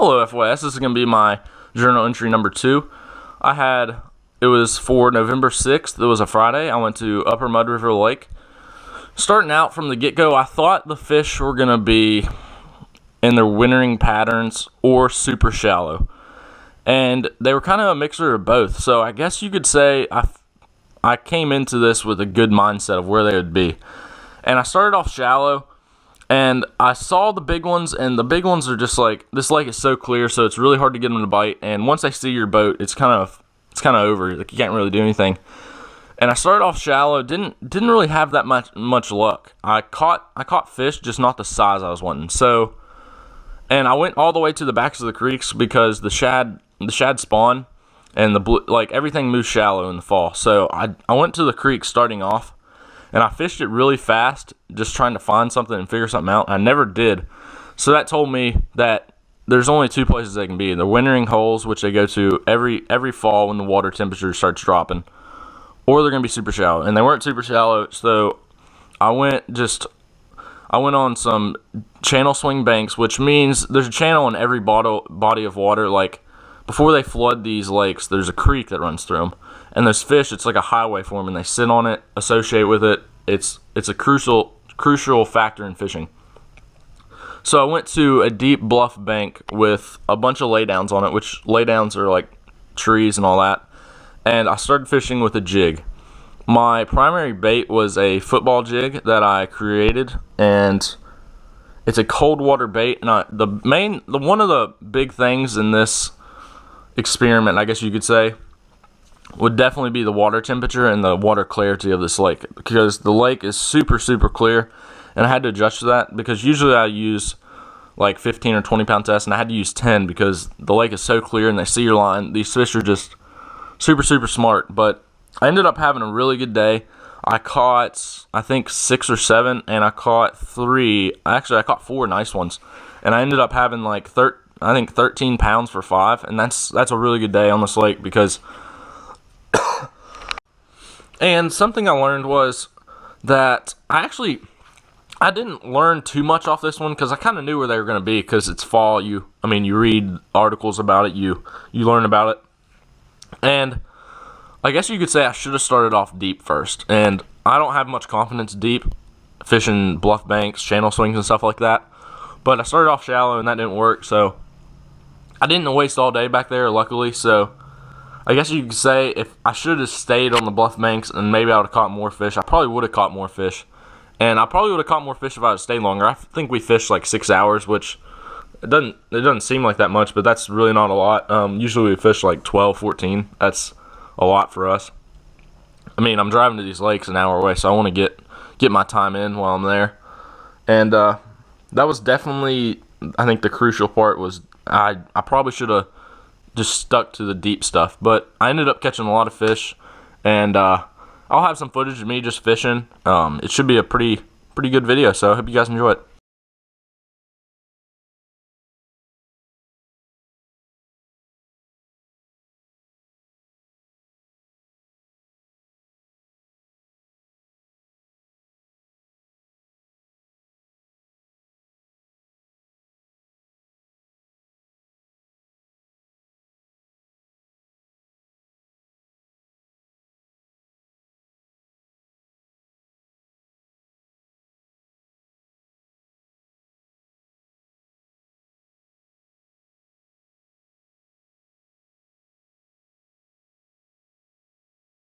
Hello FYS, this is going to be my journal entry number 2. It was for November 6th, it was a Friday. I went to Upper Mud River Lake. Starting out from the get-go, I thought the fish were going to be in their wintering patterns or super shallow. And they were kind of a mixture of both. So I guess you could say I came into this with a good mindset of where they would be. And I started off shallow. And I saw the big ones, and the big ones are just like, this lake is so clear, so it's really hard to get them to bite. And once they see your boat, it's kind of over. Like, you can't really do anything. And I started off shallow. Didn't really have that much luck. I caught fish, just not the size I was wanting. So, and I went all the way to the backs of the creeks because the shad spawn, and everything moves shallow in the fall. So I went to the creek starting off. And I fished it really fast, just trying to find something and figure something out. I never did. So that told me that there's only two places they can be. The wintering holes, which they go to every fall when the water temperature starts dropping. Or they're going to be super shallow. And they weren't super shallow, so I went on some channel swing banks, which means there's a channel in every body of water. Like, before they flood these lakes, there's a creek that runs through them. And those fish, it's like a highway for them, and they sit on it, associate with it. It's a crucial factor in fishing. So I went to a deep bluff bank with a bunch of laydowns on it, which laydowns are like trees and all that. And I started fishing with a jig. My primary bait was a football jig that I created, and it's a cold water bait. And one of the big things in this experiment, I guess you could say, would definitely be the water temperature and the water clarity of this lake, because the lake is super clear, and I had to adjust to that because usually I use like 15 or 20 pound tests, and I had to use 10 because the lake is so clear and they see your line. These fish are just super smart. But I ended up having a really good day. I caught, I think, 6 or 7, and I caught 3. Actually, I caught 4 nice ones, and I ended up having like 13 pounds for 5, and that's a really good day on this lake. Because and something I learned was that I didn't learn too much off this one, because I kind of knew where they were going to be, because it's fall. You read articles about it, you learn about it. And I guess you could say I should have started off deep first. And I don't have much confidence deep, fishing bluff banks, channel swings, and stuff like that. But I started off shallow, and that didn't work, so I didn't waste all day back there, luckily. So I guess you could say if I should have stayed on the bluff banks, and maybe I would have caught more fish. I probably would have caught more fish. And I probably would have caught more fish if I had stayed longer. I think we fished like 6 hours, which it doesn't seem like that much, but that's really not a lot. Usually we fish like 12, 14. That's a lot for us. I'm driving to these lakes an hour away, so I want to get my time in while I'm there. And that was definitely, I think, the crucial part was I probably should have just stuck to the deep stuff, but I ended up catching a lot of fish, and I'll have some footage of me just fishing. It should be a pretty good video, so I hope you guys enjoy it.